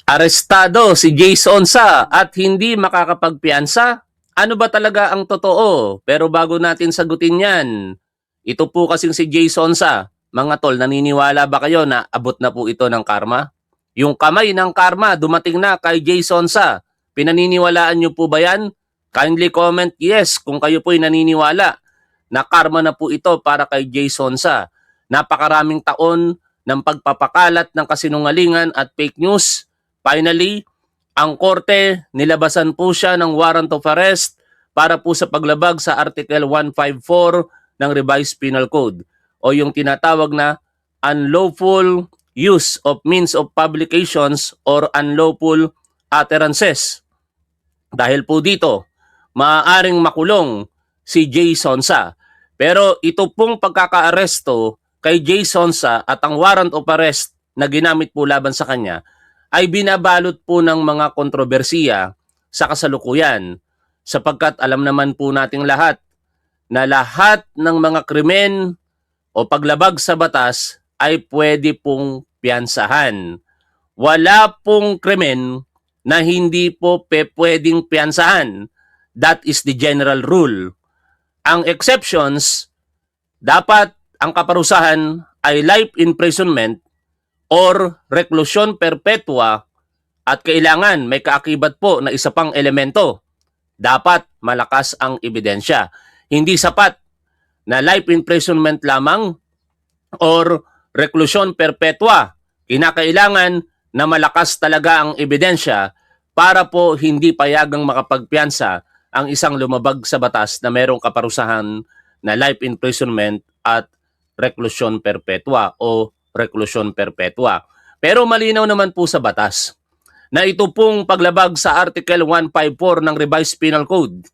Arestado si Jason Sa at hindi makakapagpiyansa? Ano ba talaga ang totoo? Pero bago natin sagutin yan, ito po kasing si Jason Sa. Mga tol, naniniwala ba kayo na abot na po ito ng karma? Yung kamay ng karma dumating na kay Jason Sa. Pinaniniwalaan niyo po ba yan? Kindly comment yes kung kayo po'y naniniwala na karma na po ito para kay Jason Sa. Napakaraming taon ng pagpapakalat ng kasinungalingan at fake news. Finally, ang korte nilabasan po siya ng warrant of arrest para po sa paglabag sa Article 154 ng Revised Penal Code o yung tinatawag na unlawful use of means of publications or unlawful utterances. Dahil po dito, maaaring makulong si Jason Sa. Pero ito pong pagkakaaresto kay Jason Sa at ang warrant of arrest na ginamit po laban sa kanya ay binabalot po ng mga kontrobersiya sa kasalukuyan sapagkat alam naman po nating lahat na lahat ng mga krimen o paglabag sa batas ay pwede pong piyansahan. Wala pong krimen na hindi po pwedeng piyansahan. That is the general rule. Ang exceptions, dapat ang kaparusahan ay life imprisonment or reclusion perpetua at kailangan may kaakibat po na isa pang elemento. Dapat malakas ang ebidensya. Hindi sapat na life imprisonment lamang or reclusion perpetua. Kinakailangan na malakas talaga ang ebidensya para po hindi payagang makapagpiyansa ang isang lumabag sa batas na merong kaparusahan na life imprisonment at reclusion perpetua o reclusion perpetua. Pero malinaw naman po sa batas na ito pong paglabag sa Article 154 ng Revised Penal Code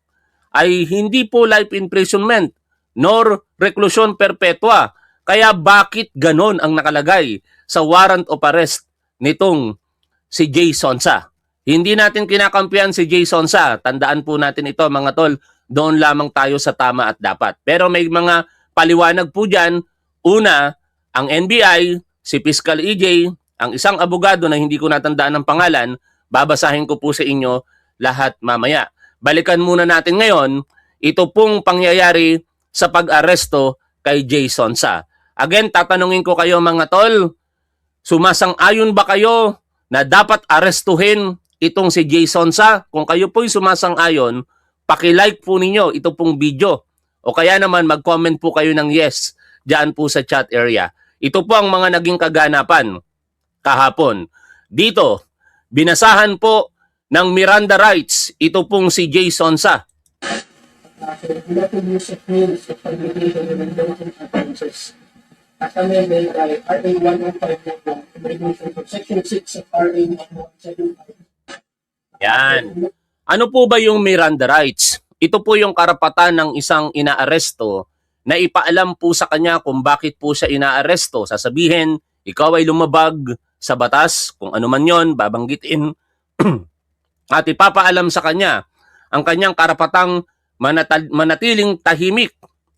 ay hindi po life imprisonment nor reclusion perpetua. Kaya bakit ganon ang nakalagay sa warrant of arrest nitong si Jason Sa? Hindi natin kinakampihan si Jason Sa. Tandaan po natin ito mga tol, doon lamang tayo sa tama at dapat. Pero may mga paliwanag po dyan. Una, ang NBI, si Fiscal EJ, ang isang abogado na hindi ko natandaan ng pangalan, babasahin ko po sa inyo lahat mamaya. Balikan muna natin ngayon, ito pong pangyayari sa pag-aresto kay Jason Sa. Again, tatanungin ko kayo mga tol, sumasang-ayon ba kayo na dapat arestuhin itong si Jason Sa? Kung kayo po'y sumasang-ayon, paki-like po ninyo ito pong video. O kaya naman mag-comment po kayo ng yes diyan po sa chat area. Ito po ang mga naging kaganapan kahapon. Dito, binasahan po ng Miranda rights ito pong si Jason Sa. At amendment by RA 105 Section 6 of RA 1175. Yan. Ano po ba yung Miranda rights? Ito po yung karapatan ng isang inaaresto na ipaalam po sa kanya kung bakit po siya inaaresto. Sasabihin, ikaw ay lumabag sa batas, kung ano man yon, babanggitin, at ipapaalam sa kanya ang kanyang karapatang manatiling tahimik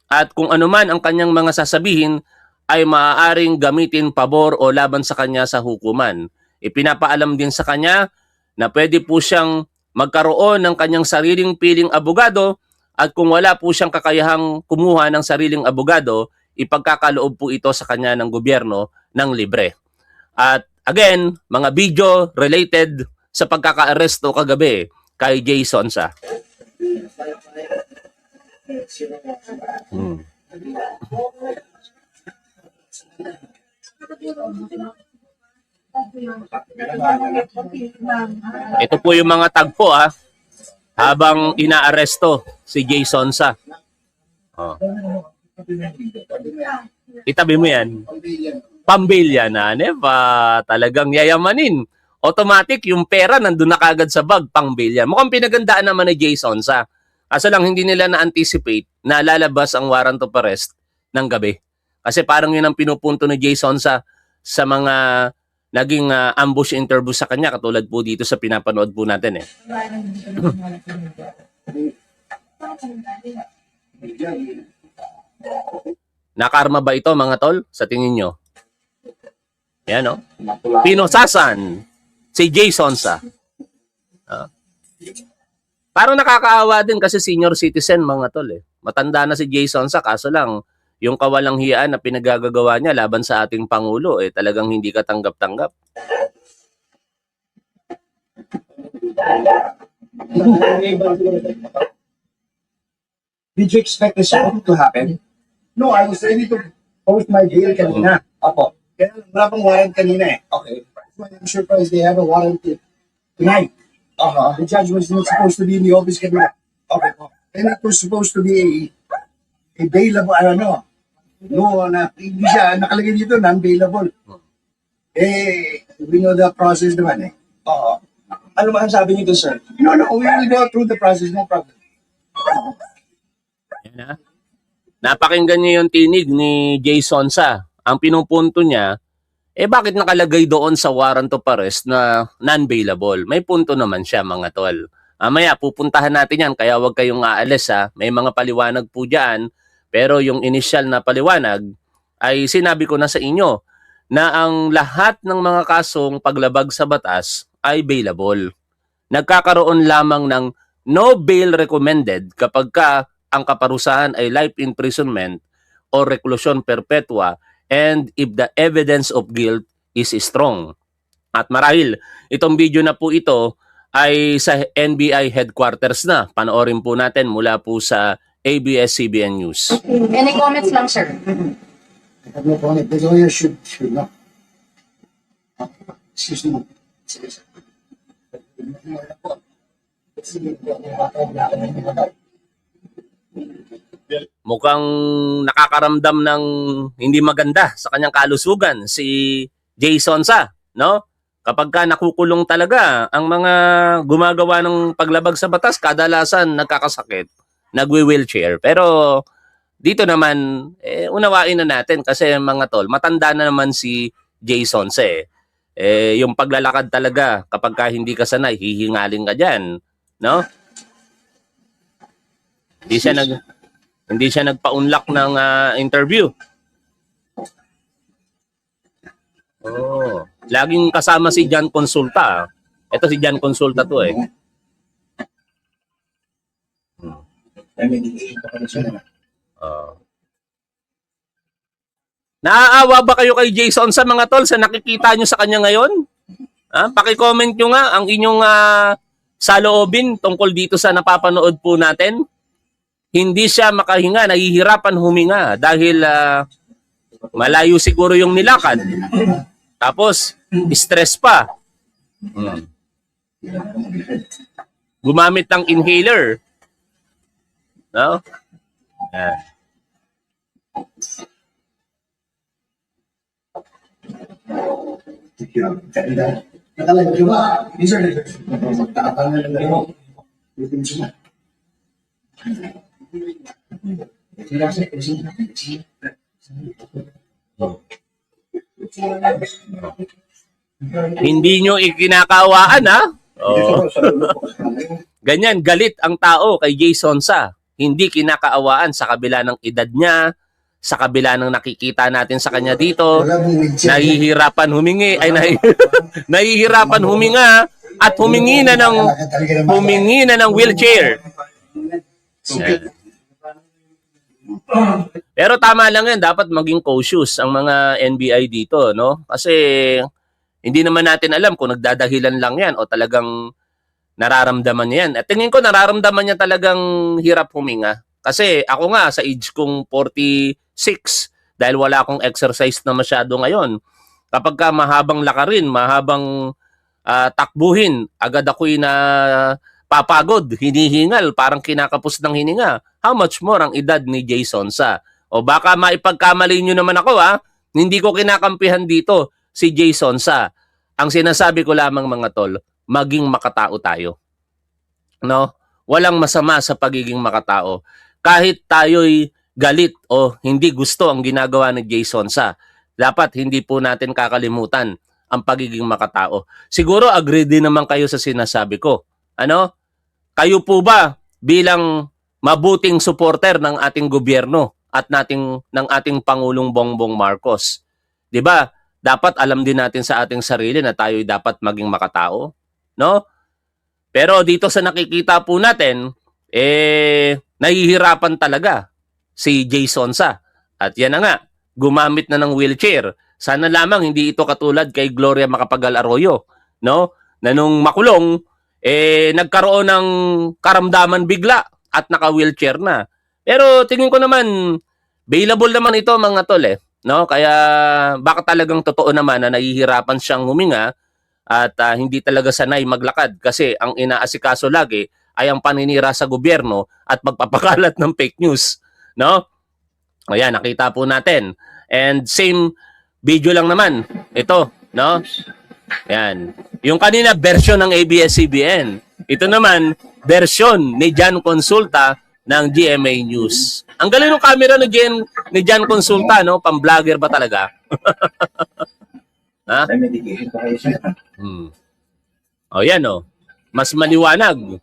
at kung ano man ang kanyang mga sasabihin ay maaaring gamitin pabor o laban sa kanya sa hukuman. Ipinapaalam din sa kanya na pwede po siyang magkaroon ng kanyang sariling piling abogado at kung wala po siyang kakayahang kumuha ng sariling abogado, ipagkakaloob po ito sa kanya ng gobyerno ng libre. At again, mga video related sa pagkakaaresto kagabi kay Jason Sa. Ito po yung mga tagpo habang inaaresto si Jason Sa. Oh. Itabi mo yan. Pambilya na, pa talagang yayamanin. Automatic, yung pera nandun na kagad sa bag, pangbilya. Mukhang pinagandaan naman ni Jason Sa. Kaso lang hindi nila na-anticipate na lalabas ang warrant of arrest ng gabi. Kasi parang yun ang pinupunto ni Jason sa mga naging ambush interview sa kanya, katulad po dito sa pinapanood po natin eh. Nakarma ba ito mga tol sa tingin nyo? Yan o. Pinosasan Si Jason sa. Parang nakakaawa din kasi senior citizen mga tol eh. Matanda na si Jason sa, kaso lang yung kawalang hiyaan na pinagagagawa niya laban sa ating Pangulo eh talagang hindi katanggap-tanggap. Did you expect this to happen? No, I was ready to post my bail kanina. Opo. Kaya wala pang warrant kanina eh. Okay. I'm surprised they have a warrant tonight. The judge was not supposed to be in the office kanina. Okay po. And it was supposed to be a bailable, no, hindi siya nakalagay dito, non-bailable. We know the process naman eh. Oo. Ano man ang sabi niyo doon, sir? No, we will go through the process, no problem. Yan ha. Napakinggan niyo yung tinig ni Jason sa. Ang pinupunto niya, bakit nakalagay doon sa warrant of arrest na non-bailable? May punto naman siya mga tol. Mamaya pupuntahan natin yan, kaya huwag kayong aalis ha. May mga paliwanag po dyan, pero yung initial na paliwanag ay sinabi ko na sa inyo na ang lahat ng mga kasong paglabag sa batas ay bailable. Nagkakaroon lamang ng no bail recommended kapag ka ang kaparusahan ay life imprisonment or reclusion perpetua and if the evidence of guilt is strong. At marahil, itong video na po ito ay sa NBI headquarters na. Panoorin po natin mula po sa ABS-CBN News. Any comments lang, sir? I have no comment. The lawyer should not. Excuse me. Mukhang nakakaramdam ng hindi maganda sa kanyang kalusugan si Jason sa, no? Kapag ka nakukulong talaga ang mga gumagawa ng paglabag sa batas, kadalasan nagkakasakit, nagwi-wheelchair. Pero dito naman, unawain na natin kasi mga tol, matanda na naman si Jason sa yung paglalakad talaga, kapag ka hindi ka sanay, hihingaling ka dyan, no? Hindi siya nagpa-unlock ng interview. Oh, laging kasama si Jan Consulta. Ito si Jan Consulta to eh. Naaawa ba kayo kay Jason sa mga tol sa nakikita nyo sa kanya ngayon? Paki-comment nyo nga ang inyong saloobin tungkol dito sa napapanood po natin. Hindi siya makahinga, nahihirapan huminga dahil malayo siguro yung nilakad. Tapos, stress pa. Gumamit ng inhaler. No? Yan. Nakalagay ba? These are the magtaapang na lang mo. Hindi nyo ikinakawaan, ha? Oh. Ganyan, galit ang tao kay Jason sa. Hindi kinakaawaan sa kabila ng edad niya, sa kabila ng nakikita natin sa kanya dito. Nahihirapan humingi, nahihirapan huminga at humingi na ng wheelchair. Pero tama lang yan, dapat maging cautious ang mga NBI dito, no? Kasi hindi naman natin alam kung nagdadahilan lang yan o talagang nararamdaman niya yan. At tingin ko nararamdaman niya talagang hirap huminga. Kasi ako nga sa age kong 46, dahil wala akong exercise na masyado ngayon, kapag ka mahabang lakarin, mahabang takbuhin, agad ako'y na papagod, hinihingal, parang kinakapos ng hininga. How much more ang edad ni Jason sa? O baka maipagkamali nyo naman ako hindi ko kinakampihan dito si Jason sa. Ang sinasabi ko lamang mga tol, maging makatao tayo. No? Walang masama sa pagiging makatao. Kahit tayo'y galit o hindi gusto ang ginagawa ni Jason sa, dapat hindi po natin kakalimutan ang pagiging makatao. Siguro agree din naman kayo sa sinasabi ko. Ano? Kayo po ba bilang mabuting supporter ng ating gobyerno at ng ating Pangulong Bongbong Marcos? 'Di ba? dapat alam din natin sa ating sarili na tayo dapat maging makatao, no? Pero dito sa nakikita po natin, nahihirapan talaga si Jason Sa. At yan na nga, gumamit na ng wheelchair. Sana lamang hindi ito katulad kay Gloria Macapagal Arroyo, no? Na nung makulong, nagkaroon ng karamdaman bigla at naka-wheelchair na. Pero tingin ko naman, available naman ito mga tol no? Kaya baka talagang totoo naman na nahihirapan siyang huminga at hindi talaga sanay maglakad kasi ang inaasikaso lagi ay ang paninira sa gobyerno at magpapakalat ng fake news, no? Ayan, nakita po natin. And same video lang naman ito, no? Ayan. Yung kanina version ng ABS-CBN. Ito naman version ni Jan Consulta ng GMA News. Ang galing ng camera ni Jan Consulta, no? Pang-vlogger ba talaga? Ha? May medication pa kayo siya. O yan o. Mas maliwanag.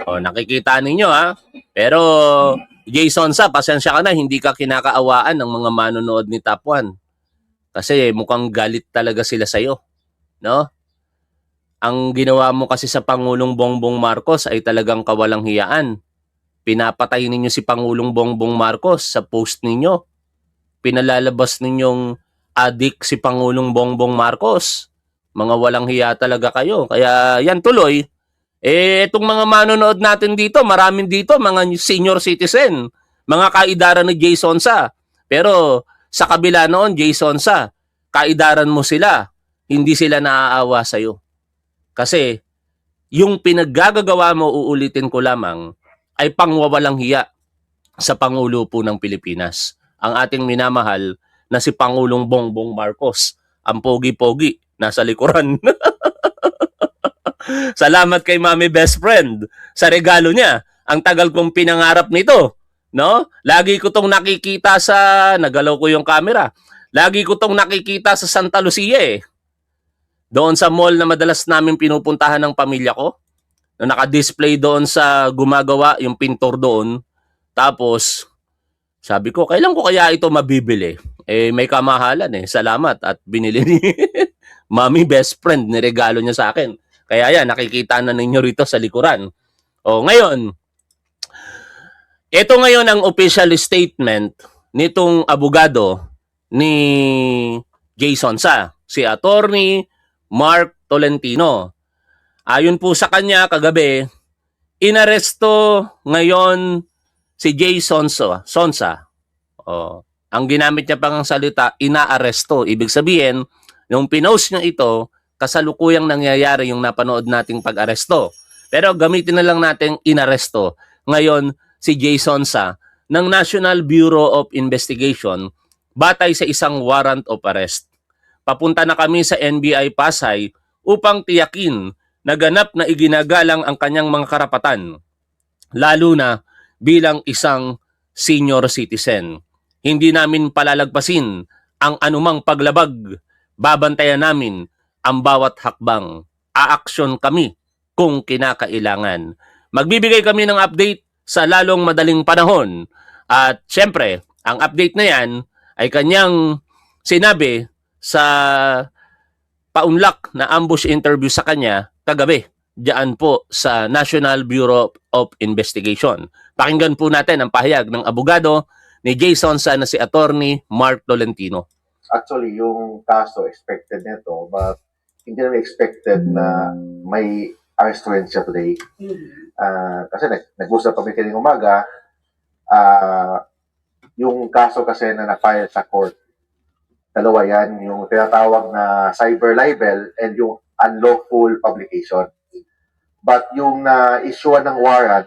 O nakikita ninyo ha. Pero Jason Sa, pasensya ka na, hindi ka kinakaawaan ng mga manonood ni Top 1. Kasi mukhang galit talaga sila sa'yo. No? Ang ginawa mo kasi sa Pangulong Bongbong Marcos ay talagang kawalang hiyaan. Pinapatay ninyo si Pangulong Bongbong Marcos sa post ninyo. Pinalalabas ninyong adik si Pangulong Bongbong Marcos. Mga walang hiya talaga kayo. Kaya yan tuloy. Itong mga manonood natin dito, maraming dito, mga senior citizen, mga kaidaran ni Jason Sa. Pero sa kabila noon, Jason Sa, kaidaran mo sila, hindi sila naaawa sa'yo. Kasi yung pinaggagawa mo, uulitin ko lamang, ay pangwawalang hiya sa Pangulo po ng Pilipinas. Ang ating minamahal na si Pangulong Bongbong Marcos. Ang pogi-pogi, nasa likuran. Salamat kay Mami Best Friend sa regalo niya. Ang tagal kong pinangarap nito, no? Lagi ko tong nakikita sa, nagalaw ko yung camera. Lagi ko tong nakikita sa Santa Lucia Doon sa mall na madalas namin pinupuntahan ng pamilya ko. Na naka-display doon sa gumagawa yung pintor doon. Tapos sabi ko, kailan ko kaya ito mabibili? May kamahalan Salamat at binili ni Mami Best Friend, niregalo niya sa akin. Kaya yan, nakikita na ninyo rito sa likuran. O ngayon, ito ngayon ang official statement nitong abogado ni Jason Sa, si Attorney Mark Tolentino. Ayon po sa kanya kagabi, inaresto ngayon si Jason Sonsa. Ang ginamit niya pang salita, inaaresto. Ibig sabihin, nung pinost niya ito, kasalukuyang nangyayari yung napanood nating pag-aresto. Pero gamitin na lang natin inaresto. Ngayon, si Jason Sa ng National Bureau of Investigation batay sa isang warrant of arrest. Papunta na kami sa NBI Pasay upang tiyakin na ganap na iginagalang ang kanyang mga karapatan, lalo na bilang isang senior citizen. Hindi namin palalagpasin ang anumang paglabag. Babantayan namin ang bawat hakbang. Aaksyon kami kung kinakailangan. Magbibigay kami ng update sa lalong madaling panahon. At syempre, ang update na yan ay kanyang sinabi sa paunlak na ambush interview sa kanya kagabi diyan po sa National Bureau of Investigation. Pakinggan po natin ang pahayag ng abogado ni Jason Sa na si Attorney Mark Tolentino. Actually, yung kaso expected nito, but hindi namin expected na may arrest warrant siya today. Kasi nag-usap kami kaning umaga, yung kaso kasi na na-file sa court, dalawa yan, yung tinatawag na cyber libel and yung unlawful publication. But yung na-issue ng warrant,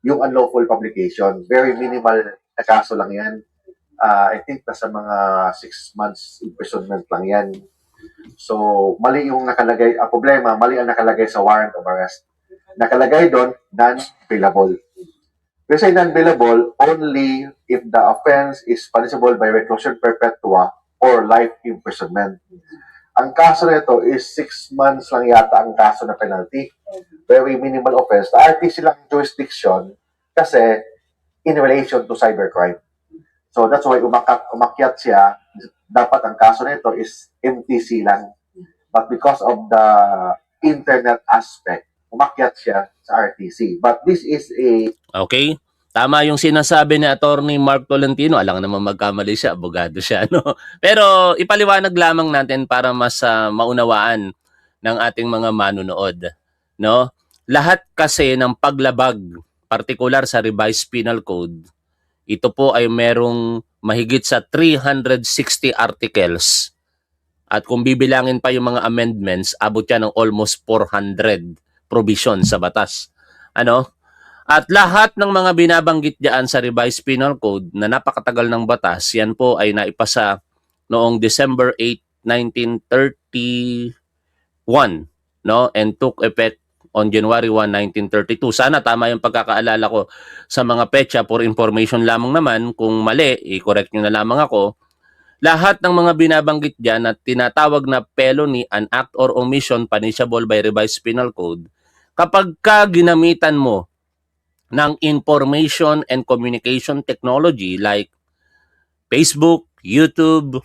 yung unlawful publication, very minimal na kaso lang yan. I think nasa mga 6 months imprisonment lang yan. So, mali yung nakalagay, ang problema, mali ang nakalagay sa warrant of arrest. Nakalagay doon, non-bailable. Kasi non-bailable only if the offense is punishable by reclusion perpetua or life imprisonment. Ang kaso nito is 6 months lang yata ang kaso na penalty. Very minimal offense. Na-RT silang jurisdiction kasi in relation to cybercrime. So that's why umakyat siya dapat ang kaso nito is MTC lang. But because of the internet aspect, umakyat siya sa RTC. But this is a Okay? Tama yung sinasabi ni Attorney Mark Tolentino. Alam naman magkamali siya, abogado siya, no? Pero ipaliwanag lamang natin para mas maunawaan ng ating mga manunood, no? Lahat kasi ng paglabag, partikular sa revised penal code, ito po ay merong mahigit sa 360 articles. At kung bibilangin pa yung mga amendments, abot yan ng almost 400 provisions sa batas. Ano? At lahat ng mga binabanggit diyan sa revised penal code na napakatagal ng batas, yan po ay naipasa noong December 8, 1931, no? And took effect on January 1, 1932. Sana tama yung pagkakaalala ko sa mga petsa. For information lamang naman, kung mali, i-correct nyo na lamang ako. Lahat ng mga binabanggit dyan na tinatawag na felony, an act or omission punishable by revised penal code, kapag ka ginamitan mo ng information and communication technology like Facebook, YouTube,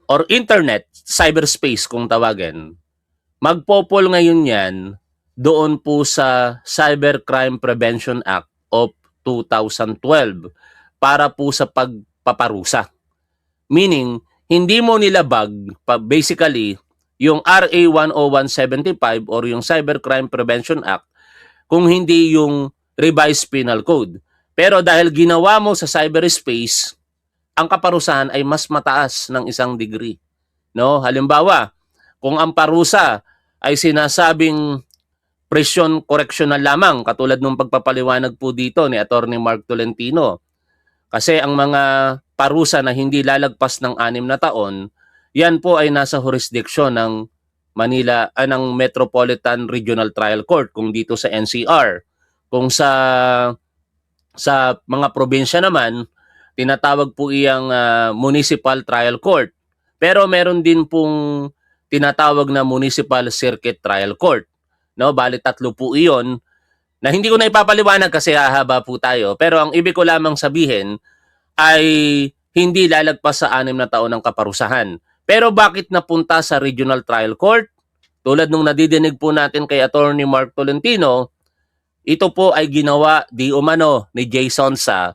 or internet, cyberspace kung tawagin, magpopol ngayon yan doon po sa Cybercrime Prevention Act of 2012 para po sa pagpaparusa. Meaning, hindi mo nilabag, basically, yung RA 10175 or yung Cybercrime Prevention Act kung hindi yung revised penal code. Pero dahil ginawa mo sa cyberspace, ang kaparusahan ay mas mataas ng 1 degree. No? Halimbawa, kung ang parusa ay sinasabing presyon correctional lamang, katulad ng pagpapaliwanag po dito ni Attorney Mark Tolentino, kasi ang mga parusa na hindi lalagpas ng 6 na taon, yan po ay nasa jurisdiction ng ng Metropolitan Regional Trial Court, kung dito sa NCR. Kung sa mga probinsya naman, tinatawag po iyang Municipal Trial Court. Pero meron din pong tinatawag na Municipal Circuit Trial Court. No, bali 3 po iyon na hindi ko na ipapaliwanag kasi hahaba po tayo. Pero ang ibig ko lamang sabihin ay hindi lalagpas sa 6 na taon ng kaparusahan. Pero bakit napunta sa Regional Trial Court? Tulad nung nadidinig po natin kay Attorney Mark Tolentino, ito po ay ginawa di umano ni Jason sa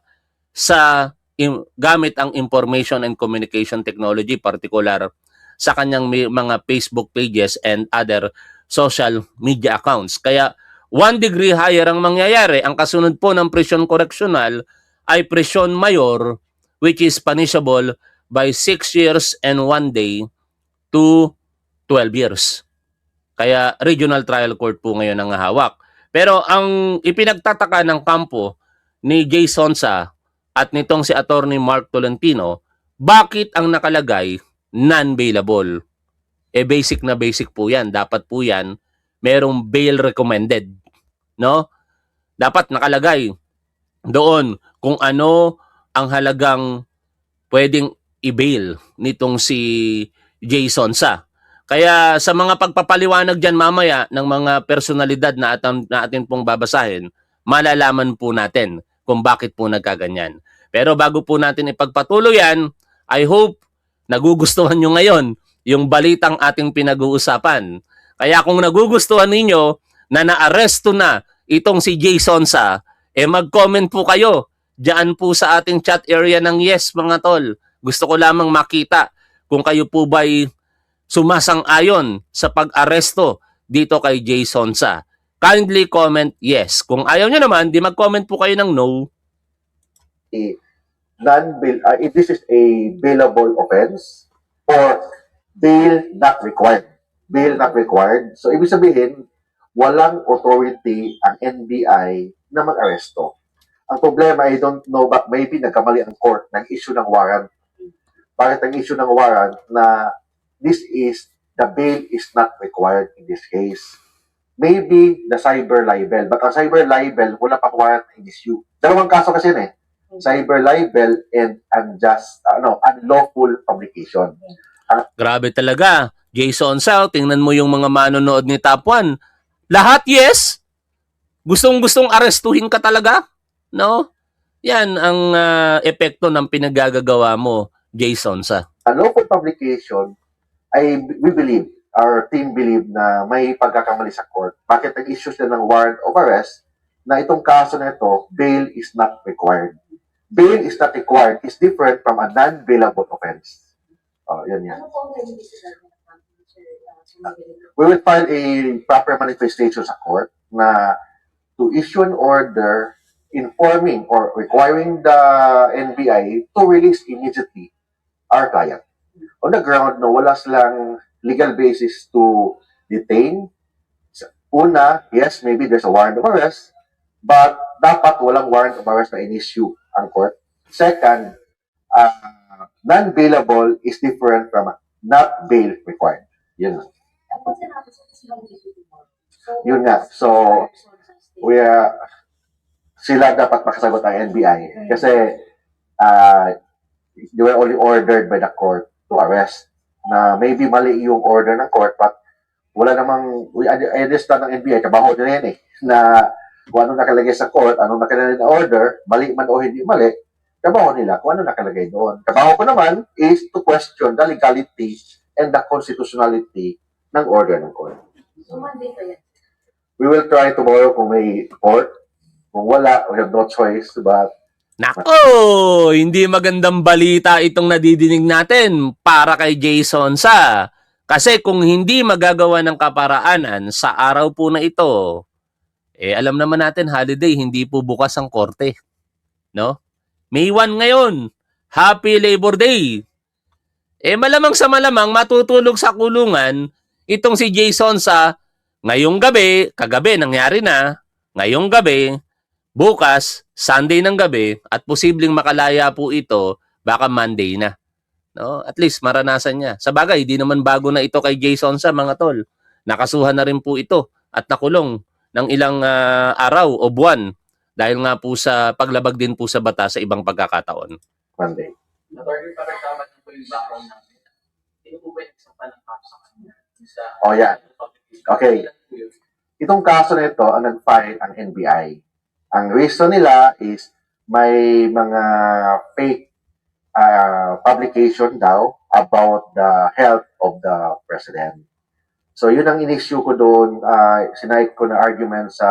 gamit ang information and communication technology, particular sa kanyang mga Facebook pages and other social media accounts. Kaya 1 degree higher ang mangyayari. Ang kasunod po ng presyon correctional ay presyon mayor, which is punishable by 6 years and 1 day to 12 years. Kaya regional trial court po ngayon ang hawak. Pero ang ipinagtataka ng kampo ni Jay Sonsa at nitong si Attorney Mark Tolentino, bakit ang nakalagay non-bailable? Basic na basic po yan. Dapat po yan merong bail recommended. No? Dapat nakalagay doon kung ano ang halagang pwedeng i-bail nitong si Jason Sa. Kaya sa mga pagpapaliwanag dyan mamaya ng mga personalidad na atin pong babasahin, malalaman po natin kung bakit po nagkaganyan. Pero bago po natin ipagpatuloy yan, I hope nagugustuhan nyo ngayon yung balitang ating pinag-uusapan. Kaya kung nagugustuhan ninyo na naaresto na itong si Jason Sa, mag-comment po kayo diyan po sa ating chat area ng Yes mga tol. Gusto ko lamang makita kung kayo po ba'y sumasang-ayon sa pag-aresto dito kay Jason Sa. Kindly comment yes. Kung ayaw nyo naman, di mag-comment po kayo ng no. If this is a bailable offense or bail not required. Bail not required. So, ibig sabihin, walang authority ang NBI na mag-aresto. Ang problema, I don't know, but maybe nagkamali ang court ng issue ng warrant. Bakit ang issue ng warrant na the bail is not required in this case? Maybe the cyber libel. But ang cyber libel, wala pang warrant in issue. Dalawang kaso kasi yun eh. Cyber libel and unlawful publication. Grabe talaga. Jason Sa, tingnan mo yung mga manonood ni Top 1. Lahat yes. Gustong-gustong arestuhin ka talaga. No? Yan ang epekto ng pinagagagawa mo Jason sa. Unlawful publication, we believe, our team believe na may pagkakamali sa court. Bakit nag-issue sila ng warrant of arrest na itong kaso na ito, bail is not required. Bail is not required is different from a non-bailable offense. Oh, yun yan. We will file a proper manifestation sa court na to issue an order informing or requiring the NBI to release immediately our client. On the ground, no, wala silang legal basis to detain. Una, yes, maybe there's a warrant of arrest, but dapat walang warrant of arrest na in-issue ang court. Second, non-bailable is different from not bail required. Yun. Yun nga. So, sila dapat makasagot ang NBI kasi they were only ordered by the court to arrest. Na maybe mali yung order ng court, but wala namang, I understand ng NBI, trabaho nila yan eh, na kung ano nakalagay sa court, anong nakalagay na order, mali man o hindi mali, trabaho nila kung ano nakalagay doon. Trabaho ko naman is to question the legality and the constitutionality ng order ng court. We will try tomorrow kung may court. Kung wala, we have no choice, but Nako, hindi magandang balita itong nadidinig natin para kay Jason sa. Kasi kung hindi magagawa ng kaparaanan sa araw po na ito, alam naman natin holiday, hindi po bukas ang korte. No? May 1 ngayon. Happy Labor Day. Malamang sa malamang matutulog sa kulungan itong si Jason sa ngayong gabi, kagabi nangyari na, ngayong gabi, bukas, Sunday ng gabi, at posibleng makalaya po ito, baka Monday na. No? At least maranasan niya. Sa bagay, di naman bago na ito kay Jason sa mga tol. Nakasuhan na rin po ito at nakulong ng ilang araw o buwan dahil nga po sa paglabag din po sa batas sa ibang pagkakataon. Monday. Oh, yeah. Okay. Itong kaso na ito, ang nag-file ang NBI. Ang reason nila is may mga fake publication daw about the health of the president. So yun ang in-issue ko doon, sinayit ko na argument sa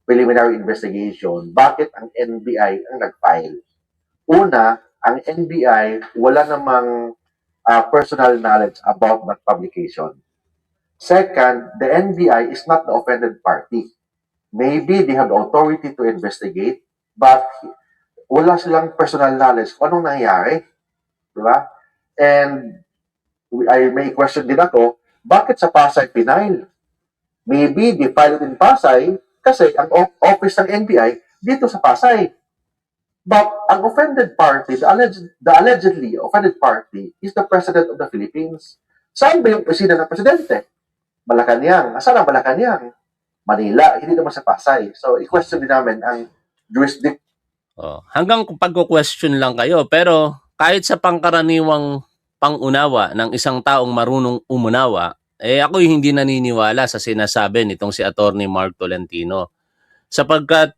preliminary investigation. Bakit ang NBI ang nag-file? Una, ang NBI wala namang personal knowledge about that publication. Second, the NBI is not the offended party. Maybe they have the authority to investigate, but wala silang personal knowledge kung anong nangyayari. Diba? And I may question din ako, bakit sa Pasay Pinail? Maybe they filed in Pasay kasi ang office ng NBI dito sa Pasay. But ang offended party, the allegedly offended party is the President of the Philippines. Saan ba yung presida ng Presidente? Malacanang. Saan ang Malacanang? Manila, hindi naman sa Pasay. So, i-question din namin ang jurisdiction. Hanggang pagko-question lang kayo, pero kahit sa pangkaraniwang pangunawa ng isang taong marunong umunawa, ako'y hindi naniniwala sa sinasabi nitong si Attorney Mark Tolentino. Sapagkat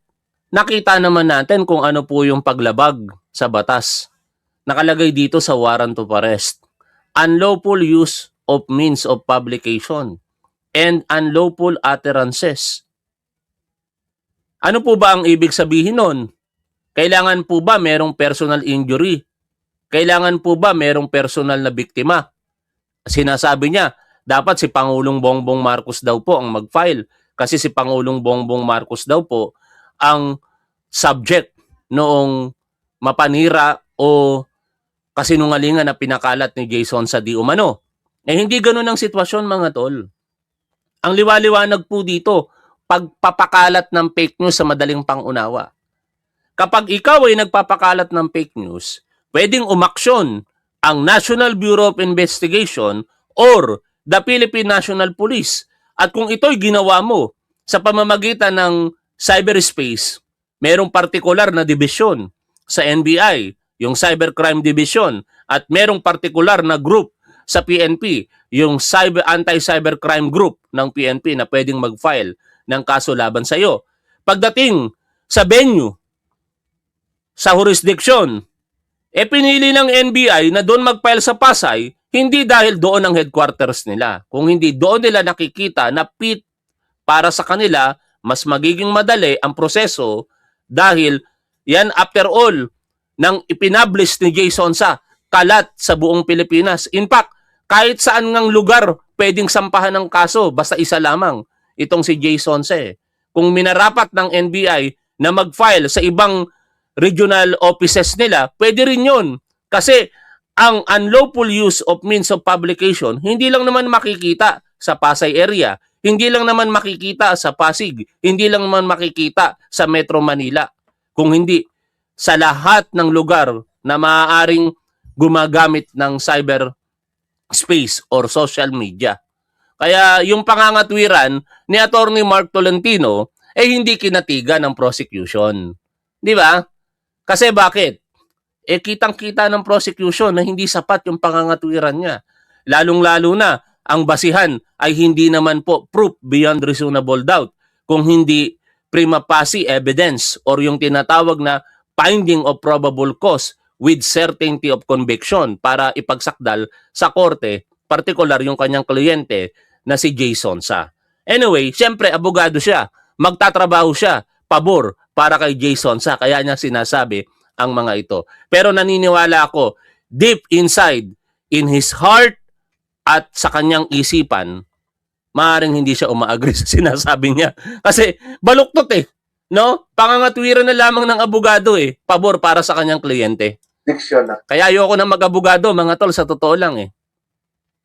nakita naman natin kung ano po yung paglabag sa batas. Nakalagay dito sa warrant of arrest. Unlawful use of means of publication and unlawful utterances. Ano po ba ang ibig sabihin nun? Kailangan po ba merong personal injury? Kailangan po ba merong personal na biktima? Sinasabi niya, dapat si Pangulong Bongbong Marcos daw po ang mag-file kasi si Pangulong Bongbong Marcos daw po ang subject noong mapanira o kasinungalingan na pinakalat ni Jason sa di umano. Hindi ganun ang sitwasyon mga tol. Ang liwaliwanag po dito, pagpapakalat ng fake news sa madaling pangunawa. Kapag ikaw ay nagpapakalat ng fake news, pwedeng umaksyon ang National Bureau of Investigation or the Philippine National Police. At kung ito'y ginawa mo sa pamamagitan ng cyberspace, merong partikular na division sa NBI, yung Cybercrime Division, at merong partikular na group sa PNP, yung Anti-Cybercrime Group ng PNP na pwedeng mag-file ng kaso laban sa iyo. Pagdating sa venue, sa jurisdiction, pinili ng NBI na doon mag-file sa Pasay, hindi dahil doon ang headquarters nila. Kung hindi doon nila nakikita na para sa kanila, mas magiging madali ang proseso dahil yan after all, nang ipinablish ni Jason sa kalat sa buong Pilipinas. In fact, kahit saan ngang lugar pwedeng sampahan ng kaso, basta isa lamang, itong si Jason sa. Kung minarapat ng NBI na mag-file sa ibang regional offices nila, pwede rin yun. Kasi ang unlawful use of means of publication, hindi lang naman makikita sa Pasay area, hindi lang naman makikita sa Pasig, hindi lang naman makikita sa Metro Manila, kung hindi sa lahat ng lugar na maaaring gumagamit ng cyber space or social media. Kaya yung pangangatwiran ni Attorney Mark Tolentino hindi kinatigan ng prosecution. Di ba? Kasi bakit? Kitang-kita ng prosecution na hindi sapat yung pangangatwiran niya. Lalong-lalo na, ang basihan ay hindi naman po proof beyond reasonable doubt, kung hindi prima facie evidence or yung tinatawag na finding of probable cause with certainty of conviction para ipagsakdal sa korte, partikular yung kanyang kliyente na si Jason Sa. Anyway, siyempre, abogado siya. Magtatrabaho siya, pabor, para kay Jason Sa. Kaya niya sinasabi ang mga ito. Pero naniniwala ako, deep inside, in his heart, at sa kanyang isipan, maaaring hindi siya umaagree sa sinasabi niya. Kasi baluktot no? Pangangatwiran na lamang ng abogado pabor para sa kanyang kliyente. Diction na. Kaya ayoko na mag-abogado, mga tol, sa totoo lang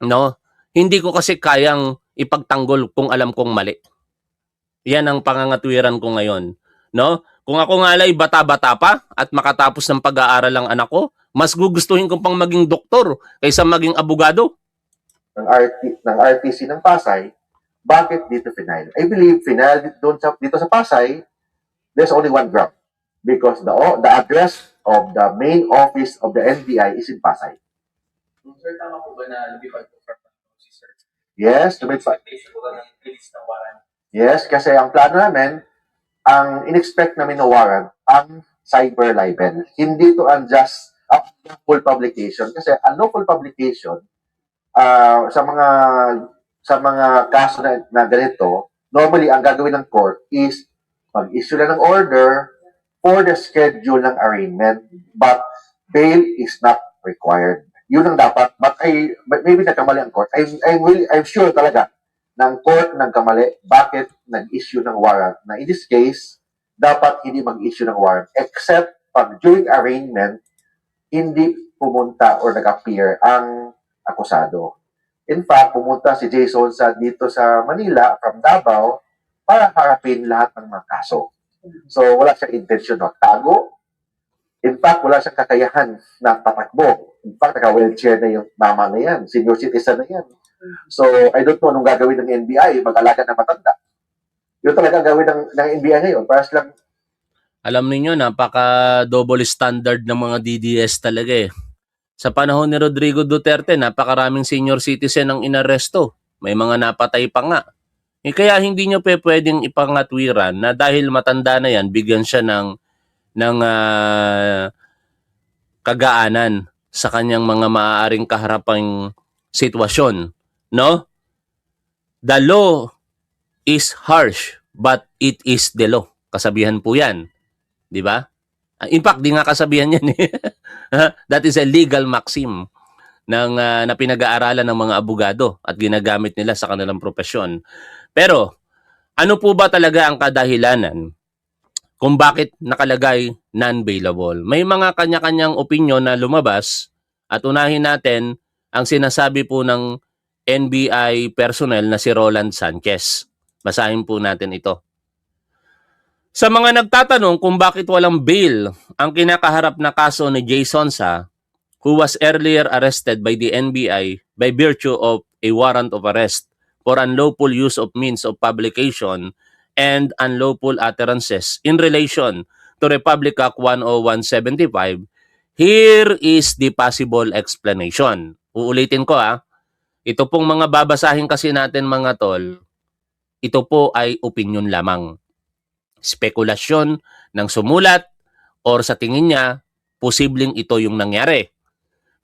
No? Hindi ko kasi kayang ipagtanggol kung alam kong mali. Yan ang pangangatwiran ko ngayon, no? Kung ako nga ay bata-bata pa at makatapos ng pag-aaral ang anak ko, mas gugustuhin ko pang maging doktor kaysa maging abogado. Ng RTC ng Pasay, bakit dito final? I believe final dito sa Pasay, there's only one ground because the address of the main office of the NBI is in Pasay. Sir, tama po ba na lumipad po from sir? Yes, lumipat. Expectation po ba ng release ng warrant? Yes, kasi ang plano namin, ang in-expect namin na warrant, ang cyber libel. Hindi to unjust full publication. Kasi unlawful publication, sa mga kaso na ganito, normally, ang gagawin ng court is mag-issue na ng order for the schedule ng arraignment, but bail is not required. Yun ang dapat. But maybe nagkamali ang court. I'm sure talaga ng court nagkamali. Bakit nag-issue ng warrant? Na in this case, dapat hindi mag-issue ng warrant except pag during arraignment, hindi pumunta or nag-appear ang akusado. In fact, pumunta si Jason Sa dito sa Manila from Davao para harapin lahat ng mga kaso. So, wala siyang intention na tago. In fact, wala siyang kakayahan na patakbo. In fact, naka-wheelchair na yung mama na yan. Senior citizen na yan. So, I don't know anong gagawin ng NBI, mag-alaga ng matanda. Yun talaga gagawin ng NBI ngayon. Para silang Alam niyo napaka-double standard ng mga DDS talaga Sa panahon ni Rodrigo Duterte, napakaraming senior citizen ang inaresto. May mga napatay pa nga. Kaya hindi nyo pwedeng ipangatwiran na dahil matanda na yan, bigyan siya ng kagaanan sa kanyang mga maaaring kaharapang sitwasyon. No? The law is harsh, but it is the law. Kasabihan po yan. Di ba? In fact, di nga kasabihan yan That is a legal maxim na pinag-aaralan ng mga abogado at ginagamit nila sa kanilang propesyon. Pero, ano po ba talaga ang kadahilanan kung bakit nakalagay non-bailable? May mga kanya-kanyang opinyon na lumabas at unahin natin ang sinasabi po ng NBI personnel na si Roland Sanchez. Basahin po natin ito. Sa mga nagtatanong kung bakit walang bail ang kinakaharap na kaso ni Jason Sa, who was earlier arrested by the NBI by virtue of a warrant of arrest for unlawful use of means of publication and unlawful utterances in relation to Republic Act 10175, here is the possible explanation. Uulitin ko Ito pong mga babasahin kasi natin mga tol, ito po ay opinion lamang. Spekulasyon ng sumulat or sa tingin niya, posibleng ito yung nangyari.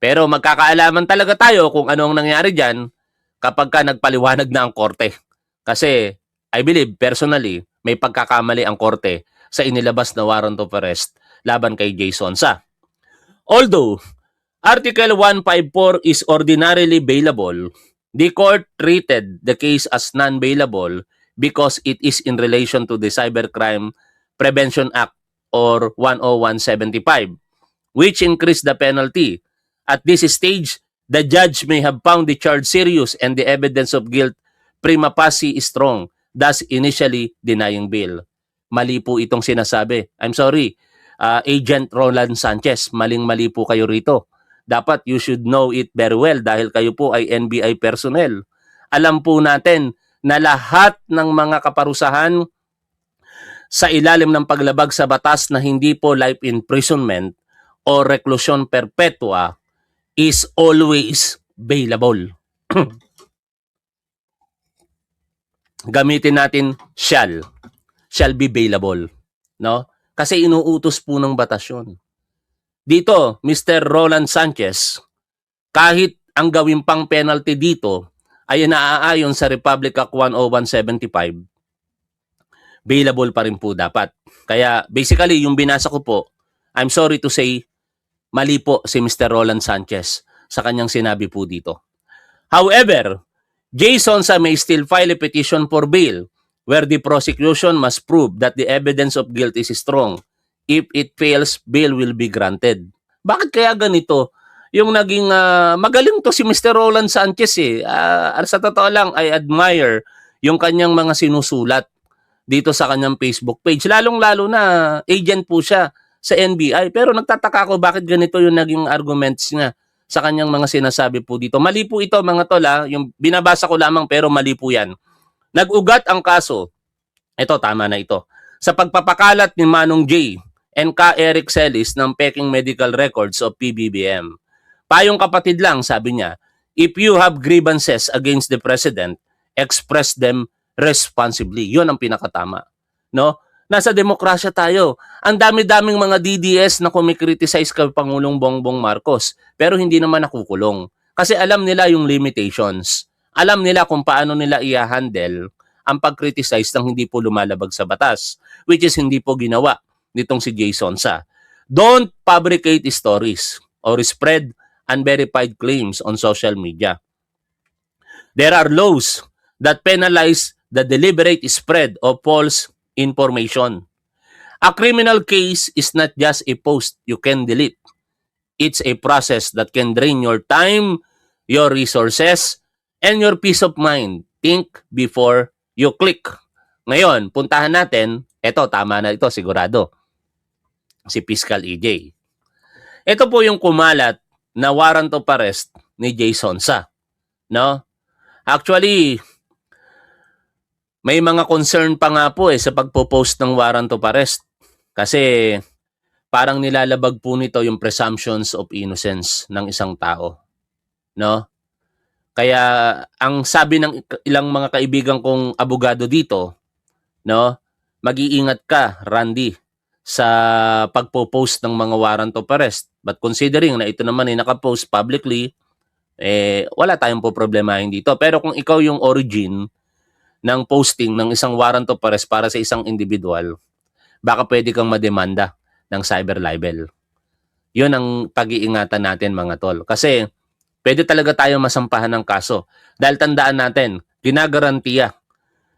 Pero magkakaalaman talaga tayo kung ano ang nangyari dyan kapag ka nagpaliwanag na ang korte. Kasi I believe personally may pagkakamali ang korte sa inilabas na warrant of arrest laban kay Jay Sonsa. Although Article 154 is ordinarily bailable, the court treated the case as non-bailable because it is in relation to the Cybercrime Prevention Act or 10175, which increased the penalty. At this stage, the judge may have found the charge serious and the evidence of guilt prima facie is strong, thus initially denying bail. Mali po itong sinasabi. I'm sorry, Agent Roland Sanchez, maling-mali po kayo rito. Dapat you should know it very well dahil kayo po ay NBI personnel. Alam po natin na lahat ng mga kaparusahan sa ilalim ng paglabag sa batas na hindi po life imprisonment o reclusion perpetua is always bailable. Gamitin natin shall be bailable, no? Kasi inuutos po ng batas yun. Dito, Mr. Roland Sanchez, kahit ang gawin pang penalty dito ay naaayon sa Republic Act 10175, bailable pa rin po dapat. Kaya basically, yung binasa ko po, I'm sorry to say, mali po si Mr. Roland Sanchez sa kanyang sinabi po dito. However, Jay Sonsa may still file a petition for bail where the prosecution must prove that the evidence of guilt is strong. If it fails, bail will be granted. Bakit kaya ganito? Yung naging magaling to si Mr. Roland Sanchez eh. Sa totoo lang, I admire yung kanyang mga sinusulat dito sa kanyang Facebook page. Lalong-lalo na agent po siya sa NBI. Pero nagtataka ako bakit ganito yung naging arguments niya sa kanyang mga sinasabi po dito. Mali po ito mga tol yung binabasa ko lamang pero mali po yan. Nag-ugat ang kaso, ito tama na ito, sa pagpapakalat ni Manong J and Ka Eric Celis ng peking medical records of PBBM. Payong kapatid lang, sabi niya, if you have grievances against the President, express them responsibly. Yun ang pinakatama. No? Nasa demokrasya tayo. Ang dami-daming mga DDS na kumikriticize kay Pangulong Bongbong Marcos, pero hindi naman nakukulong. Kasi alam nila yung limitations. Alam nila kung paano nila i-handle ang pag-criticize ng hindi po lumalabag sa batas, which is hindi po ginawa nitong si Jay Sonsa. Don't fabricate stories or spread unverified claims on social media. There are laws that penalize the deliberate spread of false information. A criminal case is not just a post you can delete. It's a process that can drain your time, your resources, and your peace of mind. Think before you click. Ngayon, puntahan natin, eto tama na ito sigurado, si Fiscal EJ. Ito po yung kumalat na warrant of arrest ni Jay Sonsa. No? Actually, may mga concern pa nga po sa pagpo-post ng warrant of arrest. Kasi parang nilalabag po nito yung presumptions of innocence ng isang tao. No? Kaya ang sabi ng ilang mga kaibigan kong abogado dito, no, mag-iingat ka, Randy, sa pagpo-post ng mga warrant of arrest. But considering na ito naman ay nakapost publicly, wala tayong po problemahin dito. Pero kung ikaw yung origin ng posting ng isang warrant of arrest para sa isang individual, baka pwede kang mademanda ng cyber libel. Yun ang pag-iingatan natin mga tol. Kasi pwede talaga tayo masampahan ng kaso. Dahil tandaan natin, ginagarantiya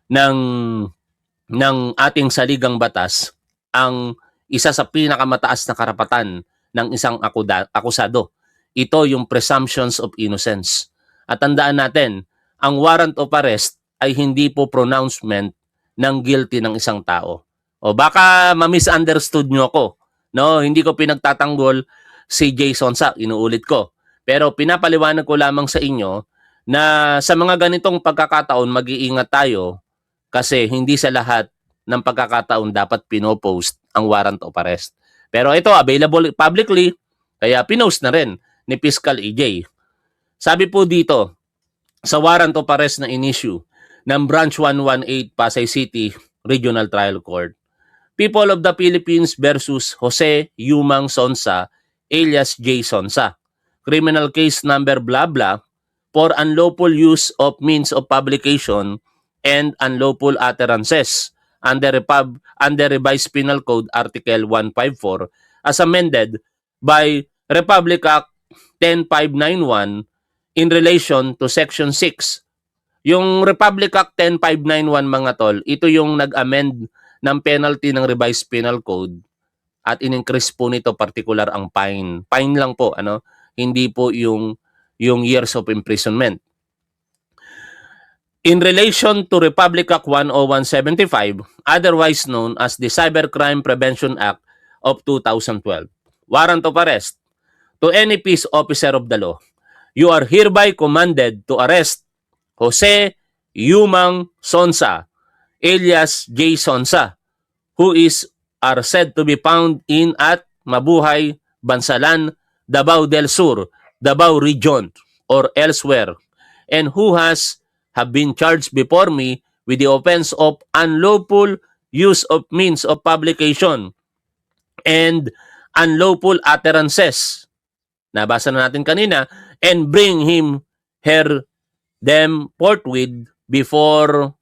ng ating saligang batas ang isa sa pinakamataas na karapatan ng isang akusado. Ito yung presumptions of innocence. At tandaan natin, ang warrant of arrest ay hindi po pronouncement ng guilty ng isang tao. O baka ma-misunderstood nyo ako. No? Hindi ko pinagtatanggol si Jay Sonsa, inuulit ko. Pero pinapaliwanag ko lamang sa inyo na sa mga ganitong pagkakataon mag-iingat tayo kasi hindi sa lahat ng pagkakataon dapat pinopost ang warrant of arrest. Pero ito available publicly kaya pinost na rin ni Fiscal EJ. Sabi po dito sa warrant of arrest na in-issue ng Branch 118 Pasay City Regional Trial Court, People of the Philippines versus Jose Yumang Sonsa alias J. Sonsa. Criminal case number blah blah for unlawful use of means of publication and unlawful utterances under Revised Penal Code Article 154 as amended by Republic Act 10591 in relation to Section 6. Yung Republic Act 10591 mga tol, ito yung nag-amend ng penalty ng Revised Penal Code at in-increase po nito particular ang fine. Fine lang po, ano? Hindi po yung years of imprisonment. In relation to Republic Act 10175, otherwise known as the Cybercrime Prevention Act of 2012, warrant of arrest to any peace officer of the law. You are hereby commanded to arrest Jose Yumang Sonsa, alias J. Sonsa, who are said to be found in at Mabuhay, Bansalan, Davao del Sur, Davao Region, or elsewhere, and who have been charged before me with the offense of unlawful use of means of publication and unlawful utterances. Nabasa na natin kanina, and bring him them forthwith before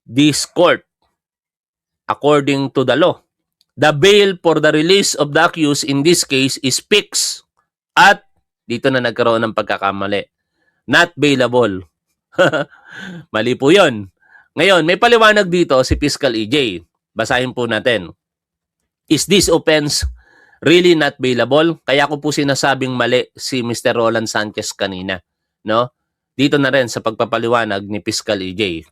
this court according to the law. The bail for the release of the accused in this case is fixed at dito na nagkaroon ng pagkakamali. Not bailable. Mali po yun. Ngayon, may paliwanag dito si Fiscal EJ. Basahin po natin. Is this offense really not bailable? Kaya ko po sinasabing mali si Mr. Roland Sanchez kanina. No? Dito na rin sa pagpapaliwanag ni Fiscal EJ.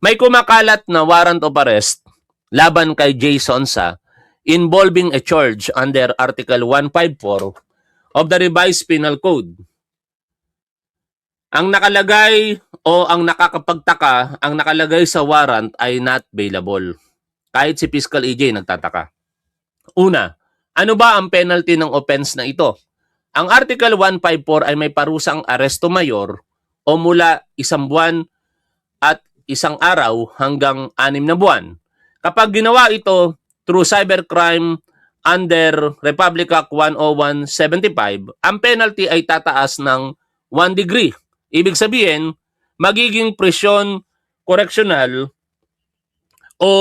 May kumakalat na warrant of arrest laban kay J. Sonsa involving a charge under Article 154 of the Revised Penal Code. Ang nakalagay o ang nakakapagtaka, ang nakalagay sa warrant ay not bailable. Kahit si Fiscal EJ nagtataka. Una, ano ba ang penalty ng offense na ito? Ang Article 154 ay may parusang aresto mayor o mula 1 buwan at 1 araw hanggang 6 na buwan. Kapag ginawa ito through cybercrime under Republic Act 10175, ang penalty ay tataas ng 1 degree. Ibig sabihin, magiging presyon correctional o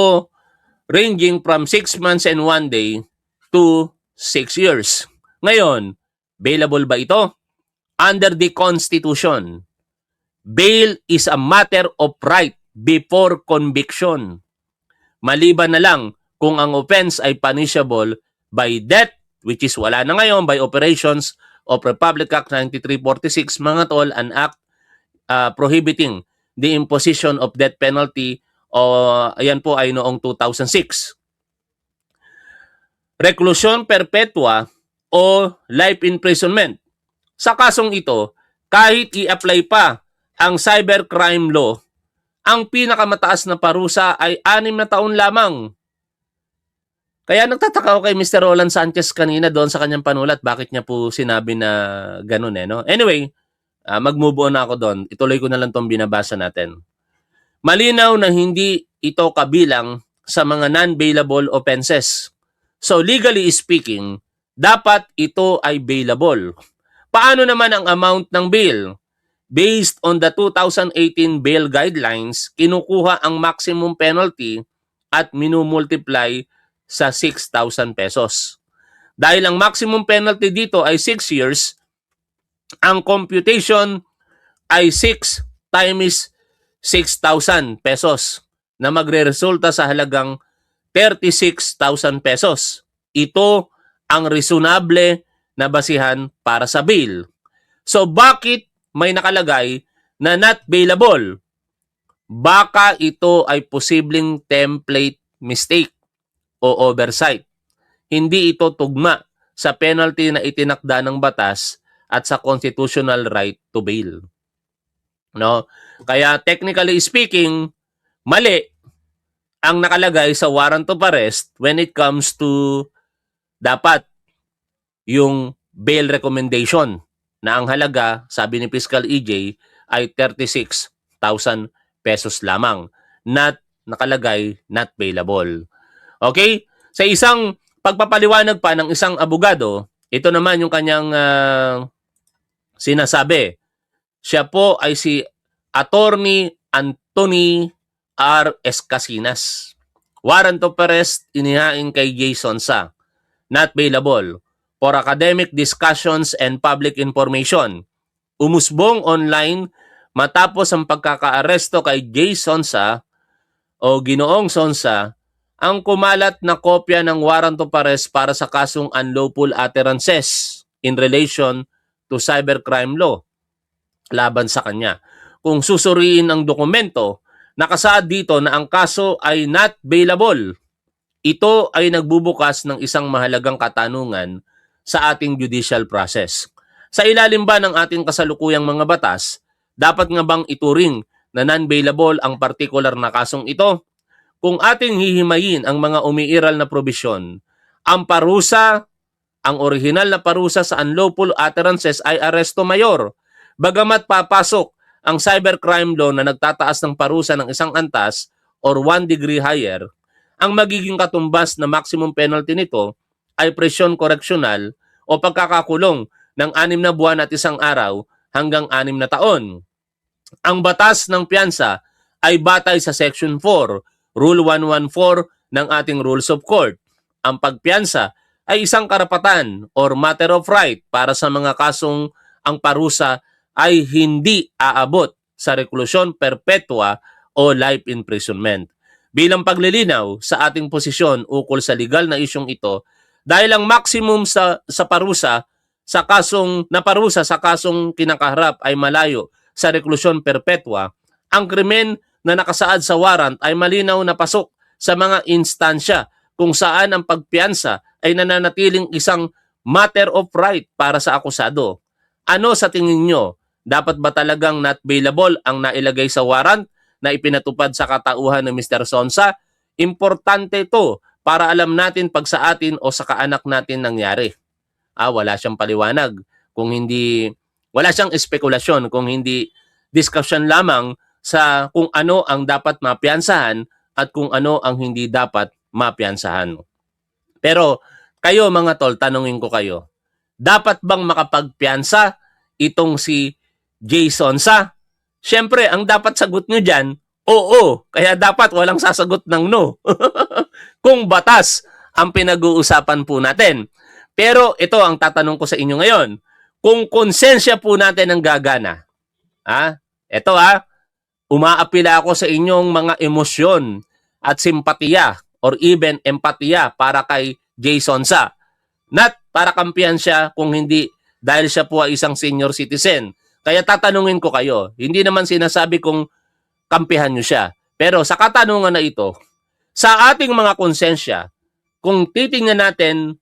ranging from 6 months and 1 day to 6 years. Ngayon, bailable ba ito? Under the Constitution, bail is a matter of right before conviction. Maliban na lang kung ang offense ay punishable by death, which is wala na ngayon, by operations of Republic Act 9346, mga tol, an act prohibiting the imposition of death penalty, ayan po ay noong 2006. Reclusion perpetua o life imprisonment. Sa kasong ito, kahit i-apply pa ang cybercrime law, ang pinakamataas na parusa ay 6 na taon lamang. Kaya nagtataka ako kay Mr. Roland Sanchez kanina doon sa kanyang panulat, bakit niya po sinabi na ganun no? Anyway, mag-move on ako doon. Ituloy ko na lang itong binabasa natin. Malinaw na hindi ito kabilang sa mga non-bailable offenses. So legally speaking, dapat ito ay bailable. Paano naman ang amount ng bail? Based on the 2018 bail guidelines, kinukuha ang maximum penalty at minumultiply sa 6,000 pesos. Dahil ang maximum penalty dito ay 6 years, ang computation ay 6 times 6,000 pesos na magre-resulta sa halagang 36,000 pesos. Ito ang reasonable na basihan para sa bail. So bakit may nakalagay na not bailable? Baka ito ay posibleng template mistake o oversight. Hindi ito tugma sa penalty na itinakda ng batas at sa constitutional right to bail. No? Kaya technically speaking, mali ang nakalagay sa warrant of arrest when it comes to dapat yung bail recommendation na ang halaga, sabi ni Fiscal EJ, ay 36,000 pesos lamang. Not nakalagay, not bailable. Okay? Sa isang pagpapaliwanag pa ng isang abogado, Ito naman yung kanyang sinasabi. Siya po ay si Attorney Anthony R. Escasinas. Warrant of arrest inihain kay Jason Sa. Not bailable for academic discussions and public information. Umusbong online matapos ang pagkakaaresto kay Jason Sa o Ginoong Sonsa ang kumalat na kopya ng warrant of arrest para sa kasong unlawful utterances in relation to cybercrime law laban sa kanya. Kung susuriin ang dokumento, nakasaad dito na ang kaso ay not bailable. Ito ay nagbubukas ng isang mahalagang katanungan sa ating judicial process. Sa ilalim ba ng ating kasalukuyang mga batas, dapat nga bang ituring na non-bailable ang particular na kasong ito? Kung ating hihimayin ang mga umiiral na probisyon, ang parusa, ang orihinal na parusa sa unlawful utterances ay aresto mayor. Bagamat papasok ang cybercrime law na nagtataas ng parusa ng isang antas or 1 degree higher, ang magiging katumbas na maximum penalty nito ay presyon koreksyonal o pagkakakulong ng 6 na buwan at 1 araw hanggang 6 na taon. Ang batas ng piyansa ay batay sa Section 4, Rule 114 ng ating Rules of Court. Ang pagpiyansa ay isang karapatan or matter of right para sa mga kasong ang parusa ay hindi aabot sa reklusyon perpetua o life imprisonment. Bilang paglilinaw sa ating posisyon ukol sa legal na isyong ito, dahil ang maximum sa parusa sa kasong kinakaharap ay malayo sa reklusyon perpetua, ang krimen na nakasaad sa warrant ay malinaw na pasok sa mga instansya kung saan ang pagpiyansa ay nananatiling isang matter of right para sa akusado. Ano sa tingin nyo? Dapat ba talagang not bailable ang nailagay sa warrant na ipinatupad sa katauhan ng Mr. Sonsa? Importante ito para alam natin pag sa atin o sa kaanak natin nangyari. Wala siyang paliwanag wala siyang espekulasyon kung hindi discussion lamang sa kung ano ang dapat mapiyansahan at kung ano ang hindi dapat mapiyansahan. Pero kayo mga tol, tanungin ko kayo, dapat bang makapagpiyansa itong si Jason Sa? Siyempre, ang dapat sagot nyo dyan, oo. Kaya dapat walang sasagot ng no. Kung batas ang pinag-uusapan po natin. Pero ito ang tatanong ko sa inyo ngayon. Kung konsensya po natin ang gagana, ito umaapila ako sa inyong mga emosyon at simpatiya or even empatiya para kay Jason Sa. Not para kampihan siya kung hindi dahil siya po ay isang senior citizen. Kaya tatanungin ko kayo, hindi naman sinasabi kong kampihan nyo siya. Pero sa katanungan na ito, sa ating mga konsensya, kung titingnan natin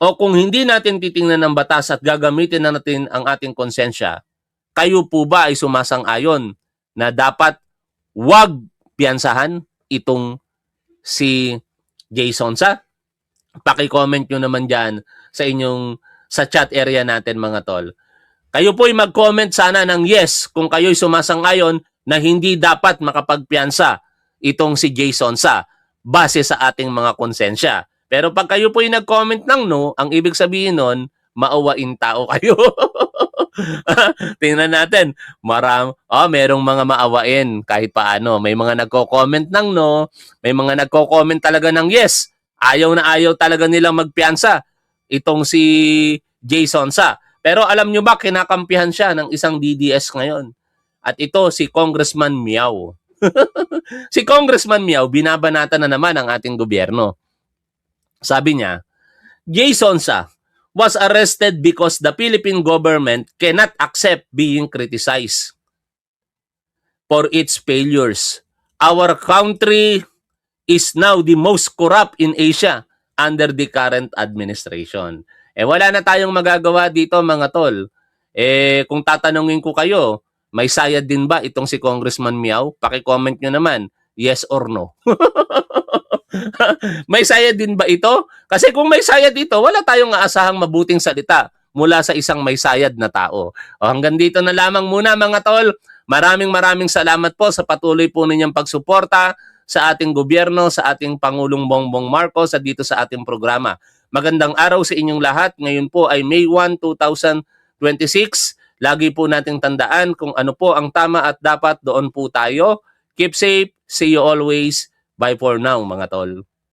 o kung hindi natin titingnan ng batas at gagamitin na natin ang ating konsensya, kayo po ba ay sumasang-ayon na dapat wag piyansahan itong si Jason Sa? Paki-comment nyo naman dyan sa chat area natin mga tol. Kayo po ay mag-comment sana ng yes kung kayo'y sumasang-ayon na hindi dapat makapagpiyansa itong si Jason Sa base sa ating mga konsensya. Pero pag kayo po ay nag-comment ng no, ang ibig sabihin nun, maawain tao kayo. Tingnan natin, merong mga maawain kahit paano. May mga nagko-comment ng no, may mga nagko-comment talaga ng yes. Ayaw na ayaw talaga nilang magpiyansa itong si Jason Sa. Pero alam nyo ba, kinakampihan siya ng isang DDS ngayon. At ito si Congressman Miao. Si Congressman Miao, binabanata na naman ang ating gobyerno. Sabi niya, Jason Sa was arrested because the Philippine government cannot accept being criticized for its failures. Our country is now the most corrupt in Asia under the current administration. Wala na tayong magagawa dito mga tol. Kung tatanungin ko kayo, may sayad din ba itong si Congressman Miao? Paki-comment nyo naman, yes or no. May sayad din ba ito? Kasi kung may sayad ito, wala tayong aasahang mabuting salita mula sa isang may sayad na tao. Hanggang dito na lamang muna mga tol. Maraming salamat po sa patuloy po ninyong pagsuporta sa ating gobyerno, sa ating Pangulong Bongbong Marcos at dito sa ating programa. Magandang araw sa inyong lahat. Ngayon po ay May 1, 2026. Lagi po nating tandaan kung ano po ang tama at dapat doon po tayo. Keep safe. See you always. Bye for now, mga tol.